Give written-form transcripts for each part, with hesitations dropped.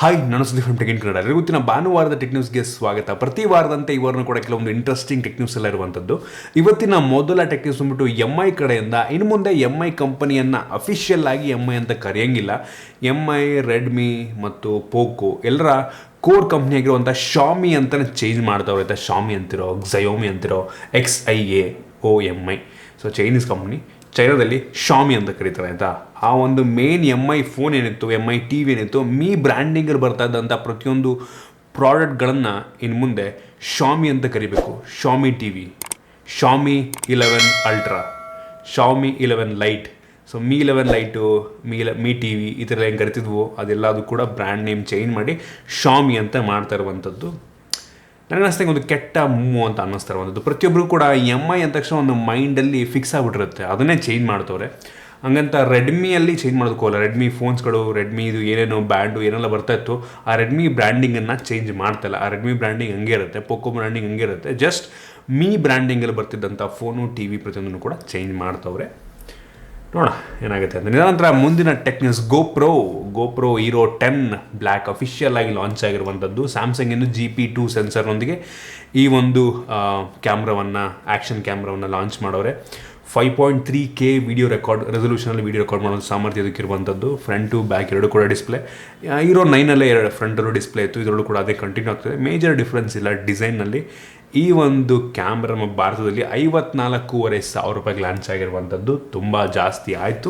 Hi, ನಾನು Sudeep from tech in Kannada. ಇವತ್ತಿನ ಭಾನುವಾರದ ಟೆಕ್ ನ್ಯೂಸ್ಗೆ ಸ್ವಾಗತ. ಪ್ರತಿ ವಾರದಂತೆ ಈ ವಾರನೂ ಕೂಡ ಕೆಲವೊಂದು ಇಂಟ್ರೆಸ್ಟಿಂಗ್ ಟೆಕ್ ನ್ಯೂಸ್ ಎಲ್ಲ ಇರುವಂಥದ್ದು. ಇವತ್ತಿನ ಮೊದಲ ಟೆಕ್ ನ್ಯೂಸ್ ಬಂದ್ಬಿಟ್ಟು MI ಕಡೆಯಿಂದ. ಇನ್ನು ಮುಂದೆ MI ಕಂಪನಿಯನ್ನು ಅಫಿಷಿಯಲ್ ಆಗಿ MI ಅಂತ ಕರೆಯಂಗಿಲ್ಲ. MI, ರೆಡ್ಮಿ ಮತ್ತು ಪೋಕೋ ಎಲ್ಲರ ಕೋರ್ ಕಂಪ್ನಿ ಆಗಿರುವಂಥ ಶಾಮಿ ಅಂತಲೇ ಚೇಂಜ್ ಮಾಡ್ತಾವ್ರೆ ಆಯಿತಾ. ಶಾಮಿ ಅಂತಿರೋ, Xiaomi ಅಂತಿರೋ, XIAOMI. So Chinese company, ಚೈನಾದಲ್ಲಿ Shami ಅಂತ ಕರೀತಾರೆ ಆಯಿತಾ. ಆ ಒಂದು ಮೇನ್ MI ಫೋನ್ ಏನಿತ್ತು, MI TV ಏನಿತ್ತು, ಬ್ರ್ಯಾಂಡಿಂಗಲ್ಲಿ ಬರ್ತಾ ಇದ್ದಂಥ ಪ್ರತಿಯೊಂದು ಪ್ರಾಡಕ್ಟ್ಗಳನ್ನು ಇನ್ನು ಮುಂದೆ ಶಾಮಿ ಅಂತ ಕರಿಬೇಕು. Xiaomi TV, Xiaomi 11 ultra, Xiaomi 11 lite. So Mi 11 lite, Mi TV ಈ ಥರ ಏನು ಕರಿತಿದ್ವು ಅದೆಲ್ಲದು ಕೂಡ ಬ್ರ್ಯಾಂಡ್ ನೇಮ್ ಚೇಂಜ್ ಮಾಡಿ ಶಾಮಿ ಅಂತ ಮಾಡ್ತಾ ಇರುವಂಥದ್ದು. ನನಗೆ ಅನಿಸ್ದಂಗೆ ಒಂದು ಕೆಟ್ಟ ಮೂವ್ ಅಂತ ಅನ್ನಿಸ್ತಾ ಇರುವಂಥದ್ದು. ಪ್ರತಿಯೊಬ್ಬರು ಕೂಡ MI ಅಂದ ತಕ್ಷಣ ಒಂದು ಮೈಂಡಲ್ಲಿ ಫಿಕ್ಸ್ ಆಗಿಬಿಟ್ಟಿರುತ್ತೆ, ಅದನ್ನೇ ಚೇಂಜ್ ಮಾಡ್ತವ್ರೆ. ಹಂಗಂತ ರೆಡ್ಮಿಯಲ್ಲಿ ಚೇಂಜ್ ಮಾಡೋದಕ್ಕೋಲ್ಲ. ರೆಡ್ಮಿ ಫೋನ್ಸ್ಗಳು, ರೆಡ್ಮಿದು ಏನೇನೋ ಬ್ಯಾಂಡು ಏನೆಲ್ಲ ಬರ್ತಾ ಇತ್ತು, ಆ ರೆಡ್ಮಿ ಬ್ರ್ಯಾಂಡಿಂಗನ್ನು ಚೇಂಜ್ ಮಾಡ್ತಾಯಿಲ್ಲ. ಆ ರೆಡ್ಮಿ ಬ್ರ್ಯಾಂಡಿಂಗ್ ಹಂಗೆ ಇರುತ್ತೆ, ಪೋಕೋ ಬ್ರ್ಯಾಂಡಿಂಗ್ ಹಂಗೆ ಇರುತ್ತೆ. ಜಸ್ಟ್ Mi ಬ್ರ್ಯಾಂಡಿಂಗಲ್ಲಿ ಬರ್ತಿದ್ದಂಥ ಫೋನು, TV ಪ್ರತಿಯೊಂದನ್ನು ಕೂಡ ಚೇಂಜ್ ಮಾಡ್ತವ್ರೆ. ನೋಡೋಣ ಏನಾಗುತ್ತೆ ಅಂತ. ನಂತರ ಮುಂದಿನ tech news, GoPro hero 10 black official ಆಗಿ ಲಾಂಚ್ ಆಗಿರುವಂಥದ್ದು. ಸ್ಯಾಮ್ಸಂಗ್ ಇನ್ನು GP2 ಸೆನ್ಸರ್ನೊಂದಿಗೆ ಈ ಒಂದು ಆ್ಯಕ್ಷನ್ ಕ್ಯಾಮ್ರಾವನ್ನು ಲಾಂಚ್ ಮಾಡೋರೆ. 5.3K ರೆಸಲ್ಯೂಷನಲ್ಲಿ ವಿಡಿಯೋ ರೆಕಾರ್ಡ್ ಮಾಡೋ ಸಾಮರ್ಥ್ಯ ಇದಕ್ಕಿರುವಂಥದ್ದು. ಫ್ರಂಟು ಬ್ಯಾಕ್ ಎರಡು ಕೂಡ ಡಿಸ್ಪ್ಲೇ. ಹೀರೋ 9ಅಲ್ಲೇ ಫ್ರಂಟಲ್ಲೂ ಡಿಸ್ಪ್ಲೇ ಇತ್ತು, ಇದರಲ್ಲೂ ಕೂಡ ಅದೇ ಕಂಟಿನ್ಯೂ ಆಗ್ತದೆ. ಮೇಜರ್ ಡಿಫ್ರೆನ್ಸ್ ಇಲ್ಲ ಡಿಸೈನ್ನಲ್ಲಿ. ಈ ಒಂದು ಕ್ಯಾಮ್ರಾ ನಮ್ಮ ಭಾರತದಲ್ಲಿ 54,500 ರೂಪಾಯಿಗೆ ಲಾಂಚ್ ಆಗಿರುವಂಥದ್ದು. ತುಂಬ ಜಾಸ್ತಿ ಆಯಿತು.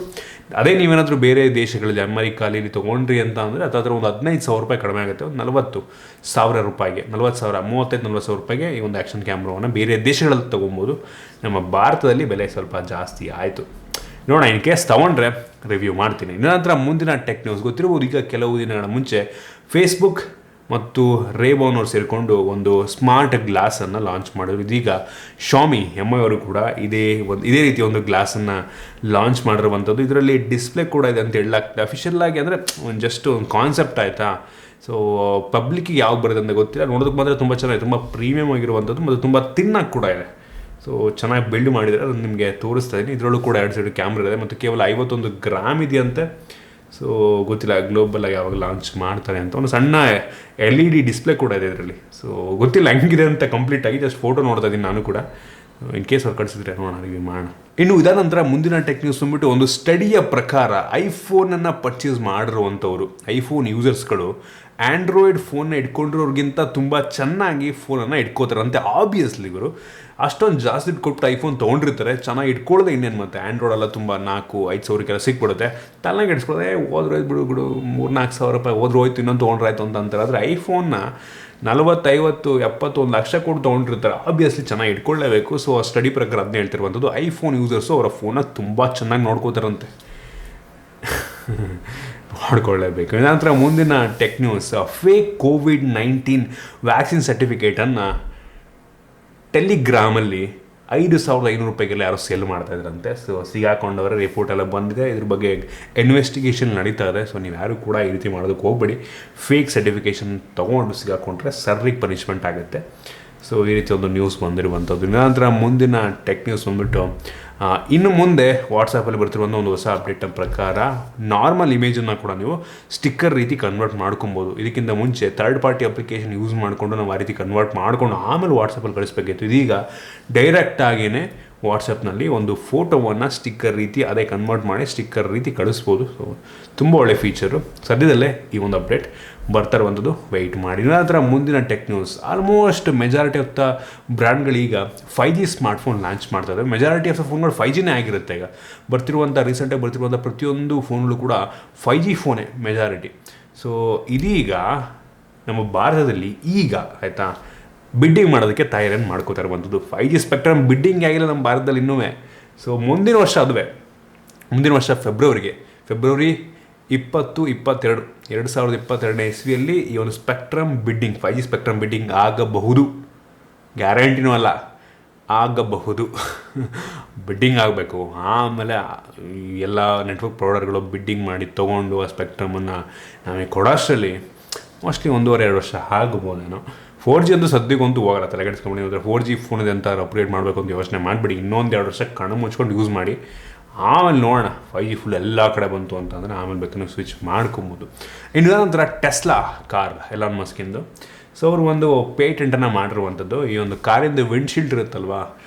ಅದೇ ನೀವೇನಾದರೂ ಬೇರೆ ದೇಶಗಳಲ್ಲಿ ಅಮೆರಿಕಾಲಿ ತೊಗೊಂಡ್ರಿ ಅಂತ ಅಂದರೆ ಅದರ ಒಂದು 15,000 ರೂಪಾಯಿ ಕಡಿಮೆ ಆಗುತ್ತೆ. ಒಂದು 40,000 ರೂಪಾಯಿಗೆ, 40,000 ರೂಪಾಯಿಗೆ ಈ ಒಂದು ಆ್ಯಕ್ಷನ್ ಕ್ಯಾಮ್ರಾವನ್ನು ಬೇರೆ ದೇಶಗಳಲ್ಲಿ ತೊಗೊಬೋದು. ನಮ್ಮ ಭಾರತದಲ್ಲಿ ಬೆಲೆ ಸ್ವಲ್ಪ ಜಾಸ್ತಿ ಆಯಿತು. ನೋಡೋಣ, ಇನ್ ಕೇಸ್ ತೊಗೊಂಡ್ರೆ ರಿವ್ಯೂ ಮಾಡ್ತೀನಿ. ನಂತರ ಮುಂದಿನ ಟೆಕ್ ನ್ಯೂಸ್ ಗೊತ್ತಿರ್ಬೋದು. ಈಗ ಕೆಲವು ದಿನಗಳ ಮುಂಚೆ ಫೇಸ್ಬುಕ್ ಮತ್ತು ರೇಬಾನ್ ಅವರು ಸೇರಿಕೊಂಡು ಒಂದು ಸ್ಮಾರ್ಟ್ ಗ್ಲಾಸನ್ನು ಲಾಂಚ್ ಮಾಡಿದ್ರು. ಇದೀಗ ಶಾಮಿ MI ಅವರು ಕೂಡ ಇದೇ ರೀತಿ ಒಂದು ಗ್ಲಾಸನ್ನು ಲಾಂಚ್ ಮಾಡಿರುವಂಥದ್ದು. ಇದರಲ್ಲಿ ಡಿಸ್ಪ್ಲೇ ಕೂಡ ಇದೆ ಅಂತ ಹೇಳಲಾಗ್ತದೆ. ಅಫಿಷಿಯಲ್ ಆಗಿ ಅಂದರೆ ಜಸ್ಟ್ ಒಂದು ಕಾನ್ಸೆಪ್ಟ್ ಆಯಿತಾ. ಸೊ ಪಬ್ಲಿಕ್ಕಿಗೆ ಯಾವಾಗ ಬರೋದು ಅಂತ ಗೊತ್ತಿಲ್ಲ. ನೋಡೋದಕ್ಕೆ ಮಾತ್ರ ತುಂಬ ಚೆನ್ನಾಗಿದೆ, ತುಂಬ ಪ್ರೀಮಿಯಮ್ ಆಗಿರುವಂಥದ್ದು ಮತ್ತು ತುಂಬ ತಿನ್ನಾಗಿ ಕೂಡ ಇದೆ. ಸೊ ಚೆನ್ನಾಗಿ ಬಿಲ್ಡ್ ಮಾಡಿದರೆ ಅದನ್ನು ನಿಮಗೆ ತೋರಿಸ್ತಾ ಇದ್ದೀನಿ. ಇದರಲ್ಲೂ ಕೂಡ 2 ಸೈಡ್ ಕ್ಯಾಮ್ರಾ ಇದೆ ಮತ್ತು ಕೇವಲ 51 ಗ್ರಾಮ್ ಇದೆಯಂತೆ. ಸೊ ಗೊತ್ತಿಲ್ಲ ಗ್ಲೋಬಲಾಗಿ ಯಾವಾಗ ಲಾಂಚ್ ಮಾಡ್ತಾರೆ ಅಂತ. ಒಂದು ಸಣ್ಣ LED ಡಿಸ್ಪ್ಲೇ ಕೂಡ ಇದೆ ಇದರಲ್ಲಿ. ಸೊ ಗೊತ್ತಿಲ್ಲ ಹೆಂಗಿದೆ ಅಂತ ಕಂಪ್ಲೀಟಾಗಿ, ಜಸ್ಟ್ ಫೋಟೋ ನೋಡ್ತಾ ಇದ್ದೀನಿ ನಾನು ಕೂಡ. ಇನ್ ಕೇಸ್ ಅವ್ರು ಕಳಿಸಿದ್ರೆ ನೋಡೋಣ, ರಿವ್ಯೂ ಮಾಡೋಣ. ಇನ್ನು ಇದಾದ ನಂತರ ಮುಂದಿನ ಟೆಕ್ ನ್ಯೂಸ್ ಬಂದ್ಬಿಟ್ಟು ಒಂದು ಸ್ಟಡಿಯ ಪ್ರಕಾರ ಐಫೋನನ್ನು ಪರ್ಚೇಸ್ ಮಾಡಿರುವಂಥವ್ರು, ಐಫೋನ್ ಯೂಸರ್ಸ್ಗಳು ಆ್ಯಂಡ್ರಾಯ್ಡ್ ಫೋನ್ನ ಇಟ್ಕೊಂಡಿರೋರಿಗಿಂತ ತುಂಬ ಚೆನ್ನಾಗಿ ಫೋನನ್ನು ಇಟ್ಕೋತಾರಂತೆ. ಆಬ್ವಿಯಸ್ಲಿ ಇವರು ಅಷ್ಟೊಂದು ಜಾಸ್ತಿ ಕೊಟ್ಟು ಐಫೋನ್ ತೊಗೊಂಡಿರ್ತಾರೆ, ಚೆನ್ನಾಗಿ ಇಟ್ಕೊಳ್ಳೋದೆ ಇನ್ನೇನು. ಮತ್ತು ಆ್ಯಂಡ್ರಾಯ್ಡೆಲ್ಲ ತುಂಬ 4,000-5,000 ಸಾವಿರಕ್ಕೆಲ್ಲ ಸಿಕ್ಬಿಡುತ್ತೆ. ತಲೆಗೆ ಇಡ್ಸ್ಕೊಳ್ಳೋದೆ ಹೋದ್ರೆ ಬಿಡು 3,000-4,000 ರೂಪಾಯಿ ಹೋದ್ರೆ ಹೋಯ್ತು, ಇನ್ನೊಂದು ತೊಗೊಂಡ್ರೆ ಆಯಿತು ಅಂತ ಅಂತಾರೆ. ಆದರೆ ಐಫೋನ್ನ 40,000-50,000-70,000 1 ಲಕ್ಷ ಕೊಟ್ಟು ತೊಗೊಂಡಿರ್ತಾರೆ. ಆಬ್ವಿಯಸ್ಲಿ ಚೆನ್ನಾಗಿ ಇಟ್ಕೊಳ್ಳೇಬೇಕು. ಸೊ ಆ ಸ್ಟಡಿ ಪ್ರಕಾರ ಅದನ್ನೇ ಹೇಳ್ತಿರುವಂಥದ್ದು. ಐಫೋನ್ ಯೂಸರ್ಸು ಅವರ ಫೋನ್ನ ತುಂಬ ಚೆನ್ನಾಗಿ ನೋಡ್ಕೋತಾರಂತೆ, ನೋಡ್ಕೊಳ್ಳೇಬೇಕು. ನಂತರ ಮುಂದಿನ tech news, fake COVID-19 vaccine ಸರ್ಟಿಫಿಕೇಟನ್ನು ಟೆಲಿಗ್ರಾಮಲ್ಲಿ 5,500 ರೂಪಾಯಿಗೆಲ್ಲ ಯಾರೋ ಸೇಲ್ ಮಾಡ್ತಾ ಇದ್ರಂತೆ. ಸೊ ಸಿಗಾಕೊಂಡವರ ರಿಪೋರ್ಟ್ ಎಲ್ಲ ಬಂದಿದೆ, ಇದ್ರ ಬಗ್ಗೆ ಇನ್ವೆಸ್ಟಿಗೇಷನ್ ನಡೀತಾ ಇದೆ. ಸೊ ನೀವು ಯಾರು ಕೂಡ ಈ ರೀತಿ ಮಾಡೋದಕ್ಕೆ ಹೋಗ್ಬೇಡಿ. ಫೇಕ್ ಸರ್ಟಿಫಿಕೇಷನ್ ತೊಗೊಂಡು ಸಿಗಾಕೊಂಡ್ರೆ ಸರ್ರಿಗೆ ಪನಿಷ್ಮೆಂಟ್ ಆಗುತ್ತೆ. ಸೊ ಈ ರೀತಿ ಒಂದು ನ್ಯೂಸ್ ಬಂದಿರುವಂಥದ್ದು. ನಂತರ ಮುಂದಿನ ಟೆಕ್ ನ್ಯೂಸ್ ಬಂದ್ಬಿಟ್ಟು, ಇನ್ನು ಮುಂದೆ ವಾಟ್ಸಪ್ಪಲ್ಲಿ ಬರ್ತಿರುವಂಥ ಒಂದು ಹೊಸ ಅಪ್ಡೇಟ್ನ ಪ್ರಕಾರ ನಾರ್ಮಲ್ ಇಮೇಜನ್ನು ಕೂಡ ನೀವು ಸ್ಟಿಕ್ಕರ್ ರೀತಿ ಕನ್ವರ್ಟ್ ಮಾಡ್ಕೊಬೋದು. ಇದಕ್ಕಿಂತ ಮುಂಚೆ ಥರ್ಡ್ ಪಾರ್ಟಿ ಅಪ್ಲಿಕೇಶನ್ ಯೂಸ್ ಮಾಡಿಕೊಂಡು ನಾವು ಆ ರೀತಿ ಕನ್ವರ್ಟ್ ಮಾಡಿಕೊಂಡು ಆಮೇಲೆ ವಾಟ್ಸಪ್ಪಲ್ಲಿ ಕಳಿಸ್ಬೇಕಿತ್ತು. ಇದೀಗ ಡೈರೆಕ್ಟಾಗಿಯೇ ವಾಟ್ಸಪ್ನಲ್ಲಿ ಒಂದು ಫೋಟೋವನ್ನು ಸ್ಟಿಕ್ಕರ್ ರೀತಿ ಅದೇ ಕನ್ವರ್ಟ್ ಮಾಡಿ ಸ್ಟಿಕ್ಕರ್ ರೀತಿ ಕಳಿಸ್ಬೋದು. ಸೊ ತುಂಬ ಒಳ್ಳೆ ಫೀಚರು. ಸದ್ಯದಲ್ಲೇ ಈ ಒಂದು ಅಪ್ಡೇಟ್ ಬರ್ತಾ ಇರುವಂಥದ್ದು, ವೆಯ್ಟ್ ಮಾಡಿ. ನಂತರ ಮುಂದಿನ tech news, almost majority of the ಬ್ರ್ಯಾಂಡ್ಗಳೀಗ 5G ಸ್ಮಾರ್ಟ್ಫೋನ್ ಲಾಂಚ್ ಮಾಡ್ತಾ ಇದ್ದಾರೆ. ಮೆಜಾರಿಟಿ ಆಫ್ ದ ಫೋನ್ಗಳು 5Gನೇ ಆಗಿರುತ್ತೆ. ಈಗ ರೀಸೆಂಟಾಗಿ ಬರ್ತಿರುವಂಥ ಪ್ರತಿಯೊಂದು ಫೋನ್ಗಳು ಕೂಡ 5G ಫೋನೇ ಮೆಜಾರಿಟಿ. ಸೊ ಇದೀಗ ನಮ್ಮ ಭಾರತದಲ್ಲಿ ಆಯಿತಾ ಬಿಡ್ಡಿಂಗ್ ಮಾಡೋದಕ್ಕೆ ತಯಾರಿಯನ್ನು ಮಾಡ್ಕೋತಾ ಇರುವಂಥದ್ದು. 5G ಸ್ಪೆಕ್ಟ್ರಮ್ ಬಿಡ್ಡಿಂಗ್ ಆಗಿಲ್ಲ ನಮ್ಮ ಭಾರತದಲ್ಲಿ ಇನ್ನೂ. ಸೊ ಮುಂದಿನ ವರ್ಷ ಫೆಬ್ರವರಿ 2022 ಇಸ್ವಿಯಲ್ಲಿ ಈ ಒಂದು spectrum bidding 5G spectrum bidding ಆಗಬಹುದು. ಗ್ಯಾರಂಟಿನೂ ಅಲ್ಲ, ಆಗಬಹುದು. ಬಿಡ್ಡಿಂಗ್ ಆಗಬೇಕು. ಆಮೇಲೆ ಎಲ್ಲ ನೆಟ್ವರ್ಕ್ ಪ್ರೊವೈಡರ್ಗಳು ಬಿಡ್ಡಿಂಗ್ ಮಾಡಿ ತೊಗೊಂಡು ಆ ಸ್ಪೆಕ್ಟ್ರಮನ್ನು ನಮಗೆ ಕೊಡೋಷ್ಟರಲ್ಲಿ ಮೋಸ್ಟ್ಲಿ 1.5-2 ವರ್ಷ ಆಗ್ಬೋದೇನೋ. 4G ಅಂತೂ ಸದ್ಯಕ್ಕಂತೂ ಹೋಗಲ್ಲ, ತಲೆಗೆಡಿಸ್ಕೊಂಡು. 4G ಫೋನ್ ಇದೆ ಅಂತ ಅಪ್ಗ್ರೇಡ್ ಮಾಡಬೇಕು ಅಂತ ಯೋಚನೆ ಮಾಡಿಬಿಡಿ. ಇನ್ನೊಂದು 2 ವರ್ಷ ಕಣ್ಣು ಮುಚ್ಕೊಂಡು ಯೂಸ್ ಮಾಡಿ, ಆಮೇಲೆ ನೋಡೋಣ 5G ಫುಲ್ ಎಲ್ಲ ಕಡೆ ಬಂತು ಅಂತಂದರೆ ಆಮೇಲೆ ಬೇಕಾದ್ರೆ ಸ್ವಿಚ್ ಮಾಡ್ಕೊಬೋದು. ಇನ್ನು ಒಂಥರ ಟೆಸ್ಲಾ ಕಾರ್ ಎಲಾನ್ ಮಸ್ಕಿಂದು. ಸೊ ಅವರು ಒಂದು ಪೇಟೆಂಟನ್ನು ಮಾಡಿರುವಂಥದ್ದು, ಈ ಒಂದು ಕಾರಿಂದ ವಿಂಡ್ಶೀಲ್ಡ್ ಇರುತ್ತಲ್ವ,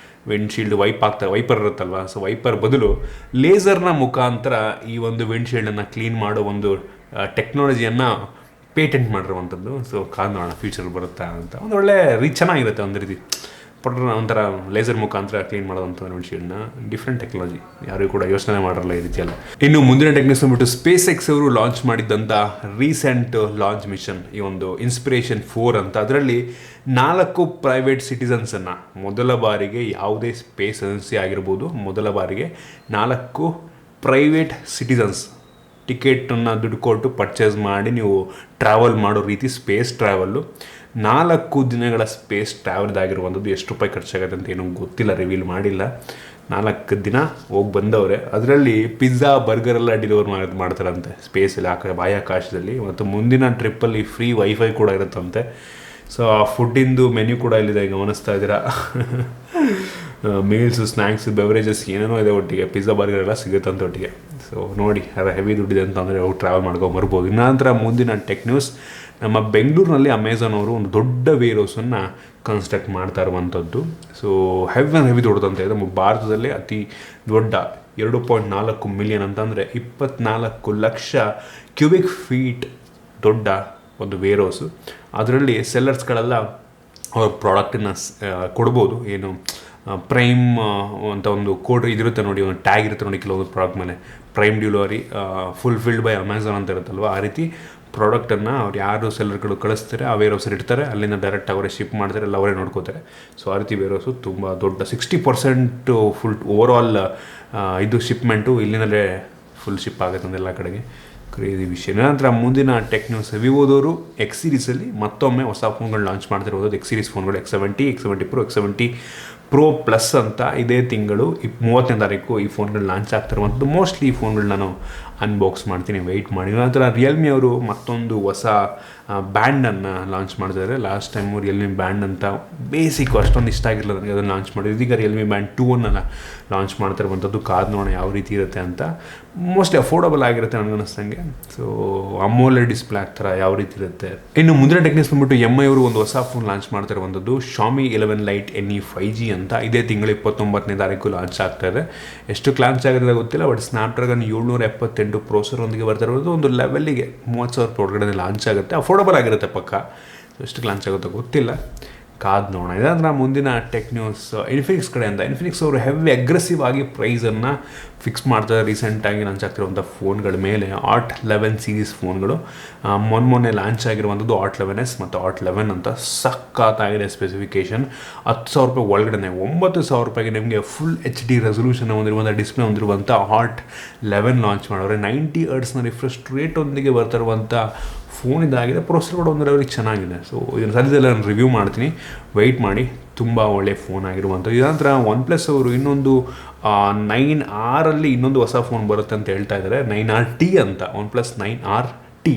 ವಿಂಡ್ಶೀಲ್ಡ್ ವೈಪರ್ ಇರುತ್ತಲ್ವ, ಸೊ ವೈಪರ್ ಬದಲು ಲೇಸರ್ನ ಮುಖಾಂತರ ಈ ಒಂದು ವಿಂಡ್ಶೀಲ್ಡನ್ನು ಕ್ಲೀನ್ ಮಾಡೋ ಒಂದು ಟೆಕ್ನಾಲಜಿಯನ್ನು ಪೇಟೆಂಟ್ ಮಾಡಿರುವಂಥದ್ದು. ಸೊ ನೋಡೋಣ ಫ್ಯೂಚರ್ ಬರುತ್ತಾ ಅಂತ. ಒಂದು ಒಳ್ಳೆ ಚೆನ್ನಾಗಿರುತ್ತೆ ಒಂದು ರೀತಿ ಒಂಥರ ಲೇಸರ್ ಮುಖಾಂತರ ಕ್ಲೀನ್ ಮಾಡೋದಂಥ ವಿಂಡ್ಶೀಲ್ಡ್ನ. ಡಿಫ್ರೆಂಟ್ ಟೆಕ್ನಾಲಜಿ, ಯಾರಿಗೂ ಕೂಡ ಯೋಚನೆ ಮಾಡಿರಲ್ಲ ಈ ರೀತಿಯಲ್ಲ. ಇನ್ನು ಮುಂದಿನ ಟೆಕ್ನಿಕ್ಸ್ ಬಂದ್ಬಿಟ್ಟು ಸ್ಪೇಸ್ ಎಕ್ಸ್ ಅವರು ಲಾಂಚ್ ಮಾಡಿದ್ದಂಥ ರೀಸೆಂಟ್ ಲಾಂಚ್ ಮಿಷನ್, ಈ ಒಂದು Inspiration4 ಅಂತ. ಅದರಲ್ಲಿ 4 ಪ್ರೈವೇಟ್ ಸಿಟಿಸನ್ಸನ್ನು ಮೊದಲ ಬಾರಿಗೆ, ಯಾವುದೇ ಸ್ಪೇಸ್ ಏಜೆನ್ಸಿ ಆಗಿರ್ಬೋದು, ಮೊದಲ ಬಾರಿಗೆ 4 ಪ್ರೈವೇಟ್ ಸಿಟಿಸನ್ಸ್ ಟಿಕೆಟನ್ನು ದುಡ್ಡು ಕೊಟ್ಟು ಪರ್ಚೇಸ್ ಮಾಡಿ ನೀವು ಟ್ರಾವೆಲ್ ಮಾಡೋ ರೀತಿ ಸ್ಪೇಸ್ ಟ್ರಾವೆಲ್ಲು. 4 ದಿನಗಳ ಸ್ಪೇಸ್ ಟ್ರಾವೆಲ್ದಾಗಿರುವಂಥದ್ದು. ಎಷ್ಟು ರೂಪಾಯಿ ಖರ್ಚಾಗುತ್ತೆ ಅಂತ ಏನೂ ಗೊತ್ತಿಲ್ಲ, ರಿವೀಲ್ ಮಾಡಿಲ್ಲ. 4 ದಿನ ಹೋಗಿ ಬಂದವ್ರೆ. ಅದರಲ್ಲಿ ಪಿಜ್ಜಾ ಬರ್ಗರೆಲ್ಲ ಡೆಲಿವರ್ ಮಾಡ್ತಾರಂತೆ ಸ್ಪೇಸಲ್ಲಿ, ಬಾಹ್ಯಾಕಾಶದಲ್ಲಿ. ಮತ್ತು ಮುಂದಿನ ಟ್ರಿಪ್ಪಲ್ಲಿ ಫ್ರೀ ವೈಫೈ ಕೂಡ ಇರುತ್ತಂತೆ. ಸೊ ಆ ಫುಡ್ಡಿಂದು ಮೆನ್ಯೂ ಕೂಡ ಇಲ್ಲಿದೆ, ಗಮನಿಸ್ತಾ ಇದ್ದೀರಾ. ಮೀಲ್ಸು, ಸ್ನ್ಯಾಕ್ಸ್, ಬೆವರೇಜಸ್ ಏನೇನೋ ಇದೆ ಒಟ್ಟಿಗೆ, ಪಿಜ್ಜಾ ಬರ್ಗರ್ ಎಲ್ಲ ಸಿಗುತ್ತಂತ ಒಟ್ಟಿಗೆ. ಸೊ ನೋಡಿ, ಅದು ಹೆವಿ ದುಡ್ಡಿದೆ ಅಂತಂದರೆ ಹೋಗಿ ಟ್ರಾವೆಲ್ ಮಾಡ್ಕೊಂಬರ್ಬೋದು. ಇನ್ನಂತರ ಮುಂದಿನ ಟೆಕ್ ನ್ಯೂಸ್, ನಮ್ಮ ಬೆಂಗಳೂರಿನಲ್ಲಿ ಅಮೆಝಾನ್ ಅವರು ಒಂದು ದೊಡ್ಡ ವೇರ್ಹೌಸನ್ನು ಕನ್ಸ್ಟ್ರಕ್ಟ್ ಮಾಡ್ತಾ ಇರುವಂಥದ್ದು. ಸೊ ಹೆವಿ ದೊಡ್ಡದಂತ ಇದೆ, ನಮ್ಮ ಭಾರತದಲ್ಲೇ ಅತಿ ದೊಡ್ಡ 2.4 ಮಿಲಿಯನ್ ಅಂತಂದರೆ 24 ಲಕ್ಷ ಕ್ಯೂಬಿಕ್ ಫೀಟ್ ದೊಡ್ಡ ಒಂದು ವೇರ್ಹೌಸು. ಅದರಲ್ಲಿ ಸೆಲ್ಲರ್ಸ್ಗಳೆಲ್ಲ ಅವ್ರ ಪ್ರಾಡಕ್ಟನ್ನು ಕೊಡ್ಬೋದು. ಏನು ಪ್ರೈಮ್ ಅಂತ ಒಂದು ಕೋಡ್ ಇದಿರುತ್ತೆ ನೋಡಿ, ಒಂದು ಟ್ಯಾಗ್ ಇರುತ್ತೆ ನೋಡಿ ಕೆಲವೊಂದು ಪ್ರಾಡಕ್ಟ್ ಮೇಲೆ, prime delivery fulfilled by Amazon ಅಂತ ಇರುತ್ತಲ್ವ, ಆ ರೀತಿ ಪ್ರಾಡಕ್ಟನ್ನು ಅವ್ರು ಯಾರು ಸೆಲ್ಲರ್ಗಳು ಕಳಿಸ್ತಾರೆ ಆ ವೇರ್ಹೌಸಲ್ಲಿ ಇಡ್ತಾರೆ, ಅಲ್ಲಿಂದ ಡೈರೆಕ್ಟ್ ಅವರೇ ಶಿಪ್ ಮಾಡ್ತಾರೆ, ಎಲ್ಲ ಅವರೇ ನೋಡ್ಕೋತಾರೆ. ಸೊ ಆ ರೀತಿ ವೇರ್ಹೌಸು ತುಂಬ ದೊಡ್ಡ 60% ಫುಲ್ ಓವರಾಲ್ ಇದು ಶಿಪ್ಮೆಂಟು ಇಲ್ಲಿಂದಲೇ ಫುಲ್ ಶಿಪ್ ಆಗುತ್ತೆ ಅಂದೆಲ್ಲ ಕಡೆಗೆ. ಕ್ರೇಜಿ ವಿಷಯ. ನಂತರ ಮುಂದಿನ ಟೆಕ್ ನ್ಯೂಸ್, ವಿವೋದವರು ಎಕ್ಸ್ ಸೀರೀಸಲ್ಲಿ ಮತ್ತೊಮ್ಮೆ ಹೊಸ ಫೋನ್ಗಳು ಲಾಂಚ್ ಮಾಡ್ತಿರ್ಬೋದು. ಎಕ್ಸ್ ಸೀರೀಸ್ ಫೋನ್ಗಳು X70, X70 Pro, X70 Pro Plus ಅಂತ ಇದೇ ತಿಂಗಳು 30ನೇ ತಾರೀಕು ಈ ಫೋನ್ಗಳು ಲಾಂಚ್ ಆಗ್ತಿರುವಂಥದ್ದು. ಮೋಸ್ಟ್ಲಿ ಈ ಫೋನ್ಗಳು ನಾನು ಅನ್ಬಾಕ್ಸ್ ಮಾಡ್ತೀನಿ, ವೆಯ್ಟ್ ಮಾಡಿ. ನಂತರ ರಿಯಲ್ಮಿ ಅವರು ಮತ್ತೊಂದು ಹೊಸ ಬ್ಯಾಂಡನ್ನು ಲಾಂಚ್ ಮಾಡ್ತಿದ್ದಾರೆ. ಲಾಸ್ಟ್ ಟೈಮು ರಿಯಲ್ಮಿ ಬ್ಯಾಂಡ್ ಅಂತ ಬೇಸಿಕ್ ಅಷ್ಟೊಂದು ಇಷ್ಟ ಆಗಿರಲಿಲ್ಲ ನನಗೆ, ಅದನ್ನು ಲಾಂಚ್ ಮಾಡಿದ್ರು. ಈಗ ರಿಯಲ್ಮಿ ಬ್ಯಾಂಡ್ 2 ಲಾಂಚ್ ಮಾಡ್ತಿರುವಂಥದ್ದು. ಕಾದು ನೋಡೋಣ ಯಾವ ರೀತಿ ಇರುತ್ತೆ ಅಂತ. ಮೋಸ್ಟ್ಲಿ ಅಫೋರ್ಡಬಲ್ ಆಗಿರುತ್ತೆ ನನಗನ್ನಿಸ್ತಂಗೆ. ಸೊ ಅಮೋಲೆಡ್ ಡಿಸ್ಪ್ಲೇ ಆಗ್ತಾರೆ, ಯಾವ ರೀತಿ ಇರುತ್ತೆ. ಇನ್ನು ಮುಂದಿನ ಟೆಕ್ನಿಕ್ಸ್ ಬಂದ್ಬಿಟ್ಟು MI ಅವರು ಒಂದು ಹೊಸ phone launch ಮಾಡ್ತಿರುವಂಥದ್ದು Xiaomi 11 Lite NE 5G ಅಂತ. ಇದೇ ತಿಂಗಳು 29ನೇ ತಾರೀಕು ಲಾಂಚ್ ಆಗ್ತಾಯಿದೆ. ಎಷ್ಟು ಲಾಂಚ್ ಆಗಿದೆ ಗೊತ್ತಿಲ್ಲ, ಬಟ್ ಸ್ನ್ಯಾಪ್ಡ್ರ್ಯಾಗನ್ 778 ಪ್ರೊಸೆಸರೊಂದಿಗೆ ಬರ್ತಿರೋದು. ಒಂದು ಲೆವೆಲ್ಲಿಗೆ 30,000 ಒಳಗಡೆ ಲಾಂಚ್ ಆಗುತ್ತೆ. ಅಫೋರ್ಡಬಲ್ ಆಗಿರುತ್ತೆ ಪಕ್ಕ. ಎಷ್ಟು ಲಾಂಚ್ ಆಗುತ್ತೋ ಗೊತ್ತಿಲ್ಲ, ಕಾದು ನೋಡೋಣ. ಇದಂದ್ರೆ ಮುಂದಿನ ಟೆಕ್ ನ್ಯೂಸ್ ಇನ್ಫಿನಿಕ್ಸ್ ಕಡೆಯಿಂದ. ಇನ್ಫಿನಿಕ್ಸ್ ಅವರು ಹೆವಿ ಅಗ್ರೆಸಿವ್ ಆಗಿ ಪ್ರೈಸನ್ನು ಫಿಕ್ಸ್ ಮಾಡ್ತಾರೆ. ರೀಸೆಂಟಾಗಿ ಲಾಂಚ್ ಆಗ್ತಿರುವಂಥ ಫೋನ್ಗಳ ಮೇಲೆ Hot 11 ಸೀರೀಸ್ ಫೋನ್ಗಳು ಮೊನ್ನೆ ಲಾಂಚ್ ಆಗಿರುವಂಥದ್ದು Hot 11s ಮತ್ತು Hot 11 ಅಂತ. ಸಖತ್ತಾಗಿದೆ ಸ್ಪೆಸಿಫಿಕೇಷನ್. 10,000 ರೂಪಾಯಿ ಒಳಗಡೆ 9,000 ರೂಪಾಯಿಗೆ ನಿಮಗೆ ಫುಲ್ HD ರೆಸೊಲ್ಯೂಷನ್ ಹೊಂದಿರುವಂಥ ಡಿಸ್ಪ್ಲೇ ಹೊಂದಿರುವಂಥ Hot 11 ಲಾಂಚ್ ಮಾಡೋರೆ. 90 ಹರ್ಟ್ಸ್ನ ರಿಫ್ರೆಶ್ ರೇಟೊಂದಿಗೆ ಬರ್ತಿರುವಂಥ ಫೋನ್ ಇದಾಗಿದೆ. ಪ್ರೊಸೆಸರ್ ಕೂಡ ಒಂದು ಲೆವೆಲಿಗೆ ಚೆನ್ನಾಗಿದೆ. ಸೊ ಇದನ್ನು ಸದ್ಯದಲ್ಲ ನಾನು ರಿವ್ಯೂ ಮಾಡ್ತೀನಿ, ವೆಯ್ಟ್ ಮಾಡಿ. ತುಂಬ ಒಳ್ಳೆಯ ಫೋನ್ ಆಗಿರುವಂಥದ್ದು. ಇದಂತರ OnePlus ಅವರು ಇನ್ನೊಂದು 9R ಇನ್ನೊಂದು ಹೊಸ ಫೋನ್ ಬರುತ್ತೆ ಅಂತ ಹೇಳ್ತಾ ಇದ್ದಾರೆ. 9RT ಅಂತ, OnePlus 9RT.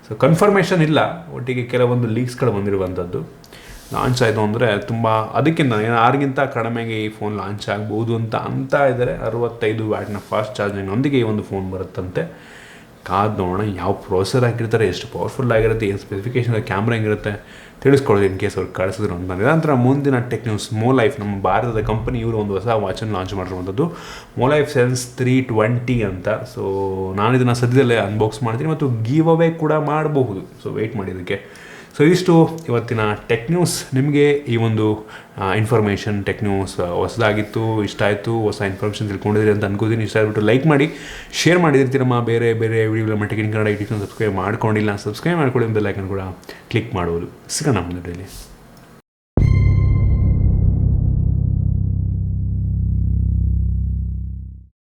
ಸೊ ಕನ್ಫರ್ಮೇಷನ್ ಇಲ್ಲ, ಒಟ್ಟಿಗೆ ಕೆಲವೊಂದು ಲೀಕ್ಸ್ಗಳು ಬಂದಿರುವಂಥದ್ದು. ಲಾಂಚ್ ಆಯಿತು ಅಂದರೆ ತುಂಬ ಅದಕ್ಕಿಂತ 6ಗಿಂತ ಕಡಿಮೆಗೆ ಈ ಫೋನ್ ಲಾಂಚ್ ಆಗ್ಬೋದು ಅಂತ ಇದ್ದಾರೆ. 65 ವ್ಯಾಟ್ನ ಫಾಸ್ಟ್ ಚಾರ್ಜಿಂಗ್ನೊಂದಿಗೆ ಈ ಒಂದು ಫೋನ್ ಬರುತ್ತಂತೆ. ಕಾದು ನೋಡೋಣ ಯಾವ ಪ್ರೊಸೆಸರ್ ಹಾಕಿರ್ತಾರೆ, ಎಷ್ಟು ಪವರ್ಫುಲ್ ಆಗಿರುತ್ತೆ, ಏನು ಸ್ಪೆಸಿಫಿಕೇಷನ್, ಕ್ಯಾಮ್ರಾ ಹೆಂಗಿರುತ್ತೆ ತಿಳಿಸ್ಕೊಳ್ಳೋದು ಇನ್ ಕೇಸ್ ಅವ್ರು ಕಳಿಸಿದ್ರು ಅಂತ. ನಂತರ ಮುಂದಿನ ಟೆಕ್ ನ್ಯೂಸ್, ಮೋಲೈಫ್ ನಮ್ಮ ಭಾರತದ ಕಂಪನಿ ಇವರು ಒಂದು ಹೊಸ ವಾಚನ್ನು ಲಾಂಚ್ ಮಾಡಿರುವಂಥದ್ದು ಮೋಲೈಫ್ ಸೆನ್ಸ್ 320 ಅಂತ. ಸೊ ನಾನು ಇದನ್ನು ಸದ್ಯದಲ್ಲೇ ಅನ್ಬಾಕ್ಸ್ ಮಾಡ್ತೀನಿ ಮತ್ತು ಗಿವ್ ಅವೇ ಕೂಡ ಮಾಡಬಹುದು. ಸೊ ವೆಯ್ಟ್ ಮಾಡಿ ಇದಕ್ಕೆ. ಸೊ ಇಷ್ಟು ಇವತ್ತಿನ ಟೆಕ್ ನ್ಯೂಸ್. ನಿಮಗೆ ಈ ಒಂದು ಇನ್ಫಾರ್ಮೇಷನ್ ಟೆಕ್ ನ್ಯೂಸ್ ಹೊಸದಾಗಿತ್ತು, ಇಷ್ಟ ಆಯಿತು, ಹೊಸ ಇನ್ಫಾರ್ಮೇಷನ್ ತಿಳ್ಕೊಂಡಿದ್ದೀರಿ ಅಂತ ಅನ್ಕೋತೀನಿ. ಇಷ್ಟ ಆಗಿಬಿಟ್ಟು ಲೈಕ್ ಮಾಡಿ, ಶೇರ್ ಮಾಡಿರ್ತೀರಿ. ನಮ್ಮ ಬೇರೆ ವಿಡಿಯೋಗಳ ಟೆಕ್ ಇನ್ ಕನ್ನಡ ಯೂಟ್ಯೂಬ್ನ ಸಬ್ಸ್ಕ್ರೈಬ್ ಮಾಡ್ಕೊಂಡಿಲ್ಲ, ಸಬ್ಸ್ಕ್ರೈಬ್ ಮಾಡ್ಕೊಳ್ಳಿ, ಬೆಲ್ ಐಕನ್ ಕೂಡ ಕ್ಲಿಕ್ ಮಾಡ್ಬೋದು. ಸಿಗೋಣ ಮುಂದೆ ಡೈಲಿ.